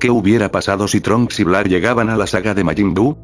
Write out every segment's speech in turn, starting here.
¿Qué hubiera pasado si Trunks y Black llegaban a la saga de Majin Buu?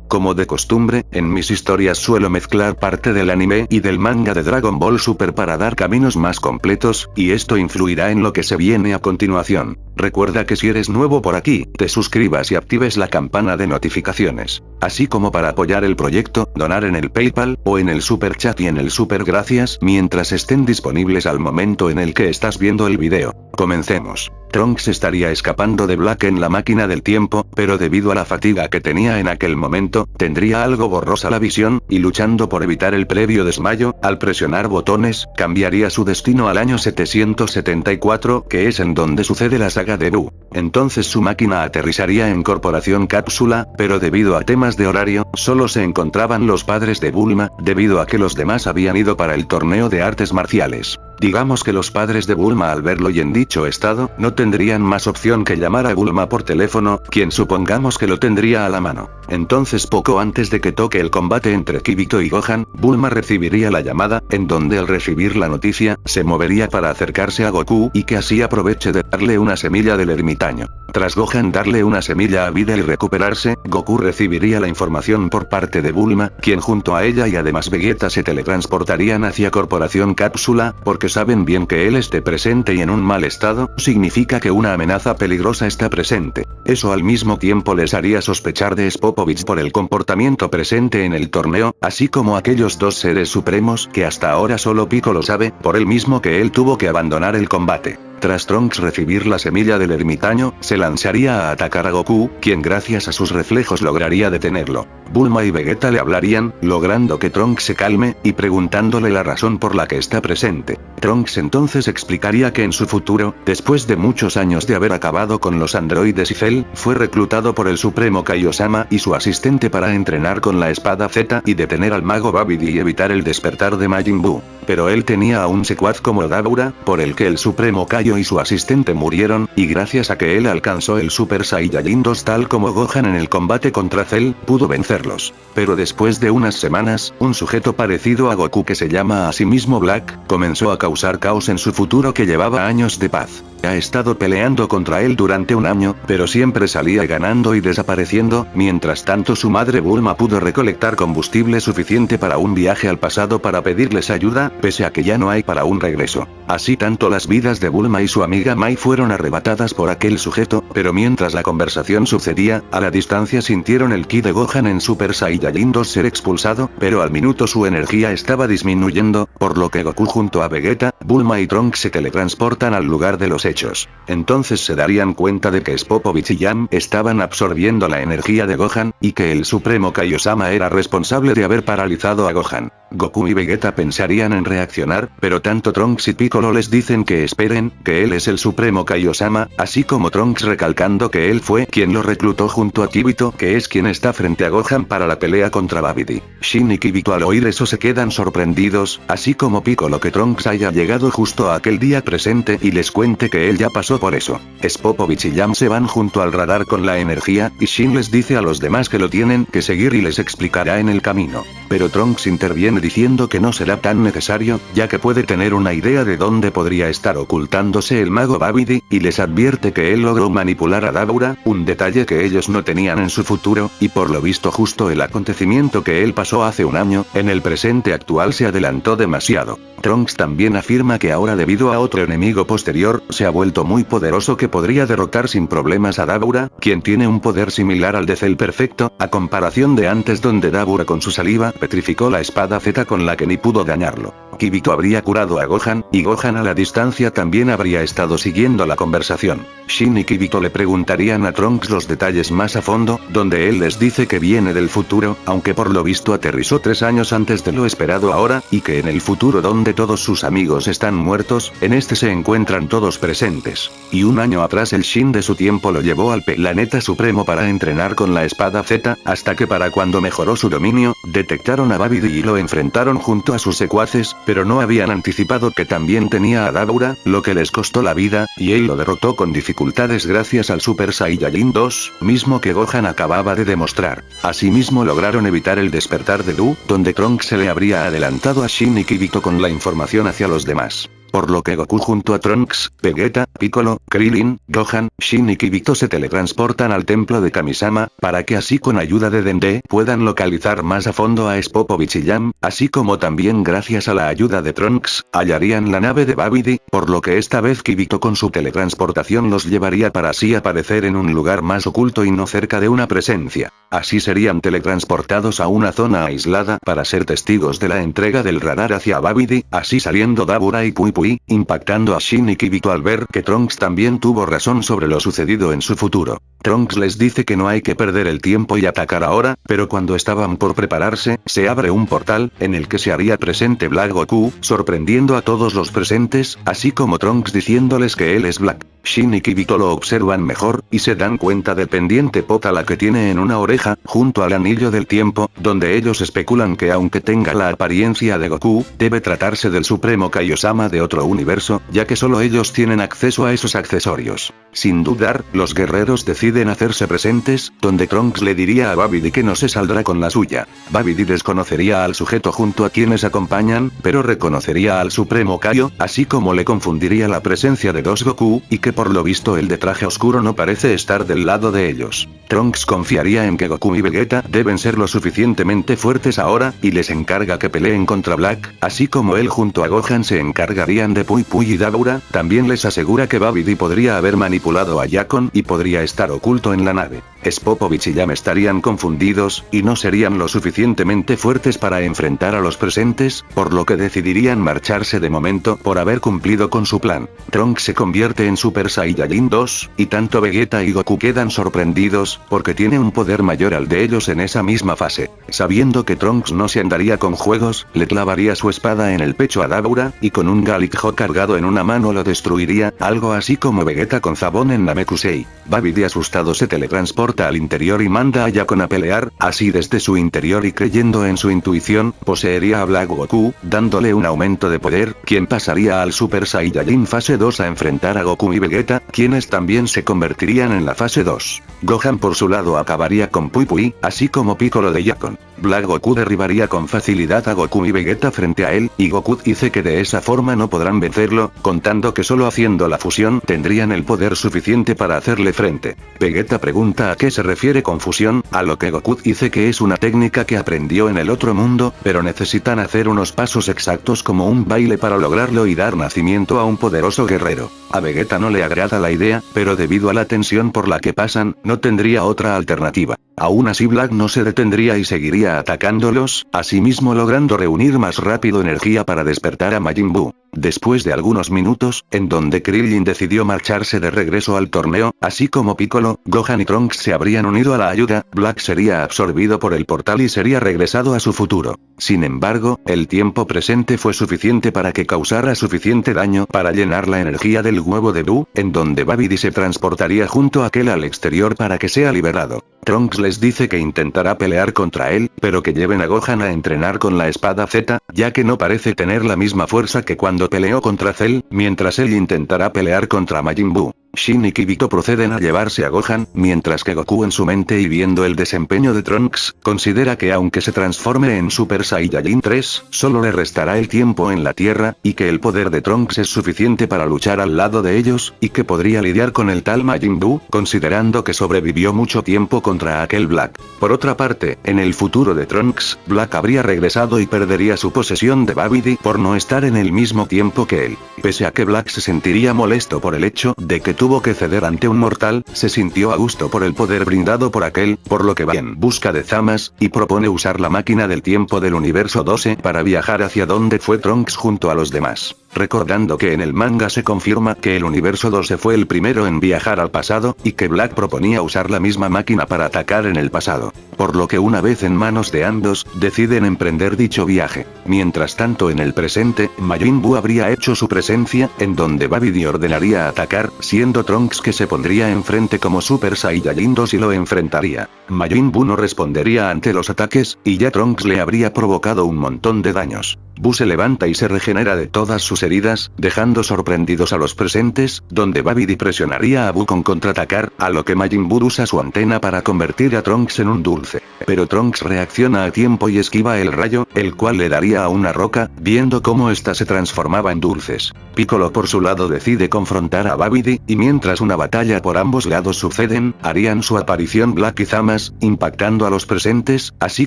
Como de costumbre, en mis historias suelo mezclar parte del anime y del manga de Dragon Ball Super para dar caminos más completos, y esto influirá en lo que se viene a continuación. Recuerda que si eres nuevo por aquí, te suscribas y actives la campana de notificaciones. Así como para apoyar el proyecto, donar en el PayPal, o en el Super Chat y en el Super Gracias, mientras estén disponibles al momento en el que estás viendo el video. Comencemos. Trunks estaría escapando de Black en la máquina del tiempo, pero debido a la fatiga que tenía en aquel momento, tendría algo borrosa la visión, y luchando por evitar el previo desmayo, al presionar botones, cambiaría su destino al año 774, que es en donde sucede la saga de Buu. Entonces su máquina aterrizaría en Corporación Cápsula, pero debido a temas de horario, solo se encontraban los padres de Bulma, debido a que los demás habían ido para el torneo de artes marciales. Digamos que los padres de Bulma al verlo y en dicho estado, no tendrían más opción que llamar a Bulma por teléfono, quien supongamos que lo tendría a la mano. Entonces poco antes de que toque el combate entre Kibito y Gohan, Bulma recibiría la llamada, en donde al recibir la noticia, se movería para acercarse a Goku y que así aproveche de darle una semilla del ermitaño. Tras Gohan darle una semilla a vida y recuperarse, Goku recibiría la información por parte de Bulma, quien junto a ella y además Vegeta se teletransportarían hacia Corporación Cápsula, porque saben bien que él esté presente y en un mal estado, significa que una amenaza peligrosa está presente. Eso al mismo tiempo les haría sospechar de Spopovich por el comportamiento presente en el torneo, así como aquellos dos seres supremos que hasta ahora solo Piccolo sabe, por el mismo que él tuvo que abandonar el combate. Tras Trunks recibir la semilla del ermitaño, se lanzaría a atacar a Goku, quien gracias a sus reflejos lograría detenerlo. Bulma y Vegeta le hablarían, logrando que Trunks se calme, y preguntándole la razón por la que está presente. Trunks entonces explicaría que en su futuro, después de muchos años de haber acabado con los androides y Cell, fue reclutado por el Supremo Kaiosama y su asistente para entrenar con la espada Z y detener al mago Babidi y evitar el despertar de Majin Buu. Pero él tenía a un secuaz como Dabura, por el que el Supremo Kaio y su asistente murieron, y gracias a que él alcanzó el Super Saiyajin 2 tal como Gohan en el combate contra Cell, pudo vencerlos. Pero después de unas semanas, un sujeto parecido a Goku que se llama a sí mismo Black, comenzó a causar caos en su futuro que llevaba años de paz. Ha estado peleando contra él durante un año, pero siempre salía ganando y desapareciendo, mientras tanto su madre Bulma pudo recolectar combustible suficiente para un viaje al pasado para pedirles ayuda, pese a que ya no hay para un regreso. Así tanto las vidas de Bulma y su amiga Mai fueron arrebatadas por aquel sujeto, pero mientras la conversación sucedía, a la distancia sintieron el ki de Gohan en Super Saiyajin 2 ser expulsado, pero al minuto su energía estaba disminuyendo, por lo que Goku junto a Vegeta, Bulma y Trunks se teletransportan al lugar de los hechos. Entonces se darían cuenta de que Spopovich y Yam estaban absorbiendo la energía de Gohan, y que el Supremo Kaiosama era responsable de haber paralizado a Gohan. Goku y Vegeta pensarían en reaccionar, pero tanto Trunks y Piccolo les dicen que esperen, que él es el Supremo Kaiosama, así como Trunks recalcando que él fue quien lo reclutó junto a Kibito, que es quien está frente a Gohan para la pelea contra Babidi. Shin y Kibito al oír eso se quedan sorprendidos, así como Piccolo que Trunks haya llegado justo a aquel día presente y les cuente que él ya pasó por eso. Spopovich y Yam se van junto al radar con la energía, y Shin les dice a los demás que lo tienen que seguir y les explicará en el camino. Pero Trunks interviene diciendo que no será tan necesario, ya que puede tener una idea de dónde podría estar ocultándose el mago Babidi, y les advierte que él logró manipular a Dabura, un detalle que ellos no tenían en su futuro, y por lo visto justo el acontecimiento que él pasó hace un año, en el presente actual se adelantó demasiado. Trunks también afirma que ahora debido a otro enemigo posterior, se ha vuelto muy poderoso que podría derrotar sin problemas a Dabura, quien tiene un poder similar al de Cell perfecto, a comparación de antes donde Dabura con su saliva petrificó la espada Z con la que ni pudo dañarlo. Kibito habría curado a Gohan, y Gohan a la distancia también habría estado siguiendo la conversación. Shin y Kibito le preguntarían a Trunks los detalles más a fondo, donde él les dice que viene del futuro, aunque por lo visto aterrizó 3 años antes de lo esperado ahora, y que en el futuro donde todos sus amigos están muertos, en este se encuentran todos presentes. Y un año atrás el Shin de su tiempo lo llevó al planeta supremo para entrenar con la espada Z, hasta que para cuando mejoró su dominio, detectaron a Babidi y lo enfrentaron junto a sus secuaces, pero no habían anticipado que también tenía a Dabura, lo que les costó la vida, y él lo derrotó con dificultades gracias al Super Saiyajin 2, mismo que Gohan acababa de demostrar. Asimismo lograron evitar el despertar de Buu, donde Trunks se le habría adelantado a Shin y Kibito con la información hacia los demás. por lo que Goku junto a Trunks, Vegeta, Piccolo, Krillin, Gohan, Shin y Kibito se teletransportan al templo de Kamisama, para que así con ayuda de Dende puedan localizar más a fondo a Spopovich y Yam, así como también gracias a la ayuda de Trunks, hallarían la nave de Babidi, por lo que esta vez Kibito con su teletransportación los llevaría para así aparecer en un lugar más oculto y no cerca de una presencia. Así serían teletransportados a una zona aislada para ser testigos de la entrega del radar hacia Babidi, así saliendo Dabura y Pui Pui, impactando a Shin y Kibito al ver que Trunks también tuvo razón sobre lo sucedido en su futuro. Trunks les dice que no hay que perder el tiempo y atacar ahora, pero cuando estaban por prepararse, se abre un portal, en el que se haría presente Black Goku, sorprendiendo a todos los presentes, así como Trunks diciéndoles que él es Black. Shin y Kibito lo observan mejor, y se dan cuenta del pendiente Potala que tiene en una oreja, junto al anillo del tiempo, donde ellos especulan que aunque tenga la apariencia de Goku, debe tratarse del supremo Kaiosama de otro universo, ya que solo ellos tienen acceso a esos accesorios. Sin dudar, los guerreros deciden hacerse presentes, donde Trunks le diría a Babidi que no se saldrá con la suya. Babidi desconocería al sujeto junto a quienes acompañan, pero reconocería al supremo Kaio, así como le confundiría la presencia de dos Goku, y que por lo visto el de traje oscuro no parece estar del lado de ellos. Trunks confiaría en que Goku y Vegeta deben ser lo suficientemente fuertes ahora, y les encarga que peleen contra Black, así como él junto a Gohan se encargarían de Pui Pui y Dabura. También les asegura que Babidi podría haber manipulado a Yakon y podría estar oculto en la nave. Spopovich y Yam estarían confundidos, y no serían lo suficientemente fuertes para enfrentar a los presentes, por lo que decidirían marcharse de momento por haber cumplido con su plan. Trunks se convierte en Super Saiyajin 2, y tanto Vegeta y Goku quedan sorprendidos, porque tiene un poder mayor al de ellos en esa misma fase. Sabiendo que Trunks no se andaría con juegos, le clavaría su espada en el pecho a Dabura, y con un Gallic-Ho cargado en una mano lo destruiría, algo así como Vegeta con Zabón en Namekusei. Babidi asustado se teletransporta al interior y manda a Yakon a pelear, así desde su interior y creyendo en su intuición, poseería a Black Goku, dándole un aumento de poder, quien pasaría al Super Saiyajin fase 2 a enfrentar a Goku y Vegeta, quienes también se convertirían en la fase 2. Gohan por su lado acabaría con Pui Pui, así como Piccolo de Yakon. Black Goku derribaría con facilidad a Goku y Vegeta frente a él, y Goku dice que de esa forma no podrán vencerlo, contando que solo haciendo la fusión tendrían el poder suficiente para hacerle frente. Vegeta pregunta a qué se refiere con fusión, a lo que Goku dice que es una técnica que aprendió en el otro mundo, pero necesitan hacer unos pasos exactos como un baile para lograrlo y dar nacimiento a un poderoso guerrero. A Vegeta no le agrada la idea, pero debido a la tensión por la que pasan, no tendría otra alternativa. Aún así Black no se detendría y seguiría atacándolos, asimismo logrando reunir más rápido energía para despertar a Majin Buu. Después de algunos minutos, en donde Krillin decidió marcharse de regreso al torneo, así como Piccolo, Gohan y Trunks se habrían unido a la ayuda, Black sería absorbido por el portal y sería regresado a su futuro. Sin embargo, el tiempo presente fue suficiente para que causara suficiente daño para llenar la energía del huevo de Buu, en donde Babidi se transportaría junto a aquel al exterior para que sea liberado. Trunks les dice que intentará pelear contra él, pero que lleven a Gohan a entrenar con la espada Z, ya que no parece tener la misma fuerza que cuando peleó contra Cell, mientras él intentará pelear contra Majin Buu. Shin y Kibito proceden a llevarse a Gohan, mientras que Goku en su mente y viendo el desempeño de Trunks, considera que aunque se transforme en Super Saiyajin 3, solo le restará el tiempo en la Tierra, y que el poder de Trunks es suficiente para luchar al lado de ellos, y que podría lidiar con el tal Majin Buu, considerando que sobrevivió mucho tiempo contra aquel Black. Por otra parte, en el futuro de Trunks, Black habría regresado y perdería su posesión de Babidi por no estar en el mismo tiempo que él. Pese a que Black se sentiría molesto por el hecho de que tuvo que ceder ante un mortal, se sintió a gusto por el poder brindado por aquel, por lo que va en busca de Zamas, y propone usar la máquina del tiempo del universo 12 para viajar hacia donde fue Trunks junto a los demás. Recordando que en el manga se confirma que el universo 12 fue el primero en viajar al pasado, y que Black proponía usar la misma máquina para atacar en el pasado. Por lo que una vez en manos de ambos, deciden emprender dicho viaje. Mientras tanto en el presente, Majin Buu habría hecho su presencia, en donde Babidi ordenaría atacar, siendo Trunks que se pondría enfrente como Super Saiyajin 2 y lo enfrentaría. Majin Buu no respondería ante los ataques, y ya Trunks le habría provocado un montón de daños. Buu se levanta y se regenera de todas sus heridas, dejando sorprendidos a los presentes, donde Babidi presionaría a Buu con contraatacar, a lo que Majin Buu usa su antena para convertir a Trunks en un dulce. Pero Trunks reacciona a tiempo y esquiva el rayo, el cual le daría a una roca, viendo cómo ésta se transformaba en dulces. Piccolo por su lado decide confrontar a Babidi, y mientras una batalla por ambos lados suceden, harían su aparición Black y Zamasu, impactando a los presentes, así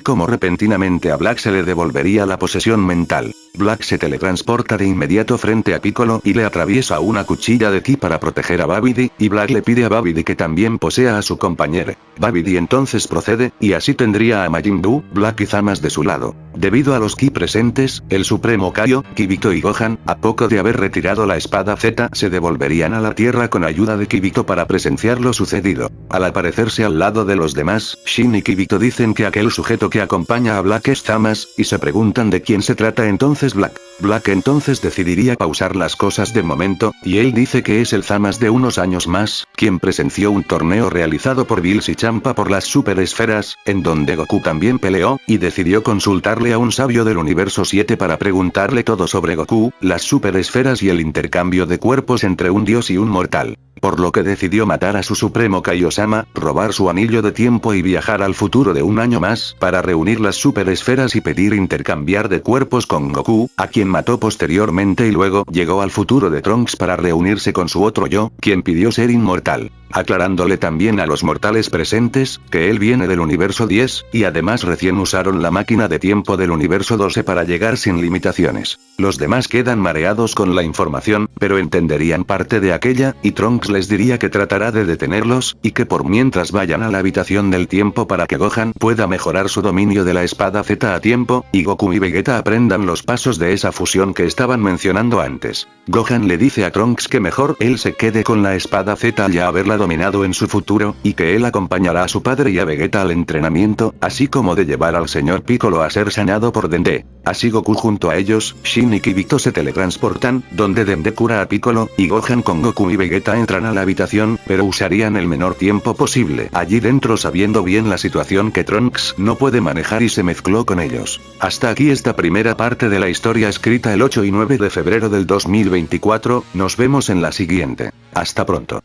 como repentinamente a Black se le devolvería la posesión mental. Black se teletransporta de inmediato frente a Piccolo y le atraviesa una cuchilla de ki para proteger a Babidi, y Black le pide a Babidi que también posea a su compañero. Babidi entonces procede, y así tendría a Majin Buu, Black y Zamasu de su lado. Debido a los ki presentes, el Supremo Kaio, Kibito y Gohan, a poco de haber retirado la espada Z, se devolverían a la Tierra con ayuda de Kibito para presenciar lo sucedido. Al aparecerse al lado de los demás, Shin y Kibito dicen que aquel sujeto que acompaña a Black es Zamasu, y se preguntan de quién se trata entonces Black. Black entonces decidiría pausar las cosas de momento, y él dice que es el Zamasu de unos años más, quien presenció un torneo realizado por Bills y Champa por las super esferas, en donde Goku también peleó, y decidió consultarle a un sabio del universo 7 para preguntarle todo sobre Goku, las super esferas y el intercambio de cuerpos entre un dios y un mortal. Por lo que decidió matar a su Supremo Kaiosama, robar su anillo de tiempo y viajar al futuro de un año más, para reunir las super esferas y pedir intercambiar de cuerpos con Goku, a quien mató posteriormente, y luego llegó al futuro de Trunks para reunirse con su otro yo, quien pidió ser inmortal. Aclarándole también a los mortales presentes, que él viene del universo 10, y además recién usaron la máquina de tiempo del universo 12 para llegar sin limitaciones. Los demás quedan mareados con la información, pero entenderían parte de aquella, y Trunks les diría que tratará de detenerlos, y que por mientras vayan a la habitación del tiempo para que Gohan pueda mejorar su dominio de la espada Z a tiempo, y Goku y Vegeta aprendan los pasos de esa fusión que estaban mencionando antes. Gohan le dice a Trunks que mejor él se quede con la espada Z al ya haberla dominado en su futuro, y que él acompañará a su padre y a Vegeta al entrenamiento, así como de llevar al señor Piccolo a ser sanado por Dende. Así Goku junto a ellos, Shin y Kibito se teletransportan, donde Dende cura a Piccolo, y Gohan con Goku y Vegeta entran a la habitación, pero usarían el menor tiempo posible allí dentro sabiendo bien la situación que Trunks no puede manejar y se mezcló con ellos. Hasta aquí esta primera parte de la historia escrita el 8 y 9 de febrero del 2024, nos vemos en la siguiente. Hasta pronto.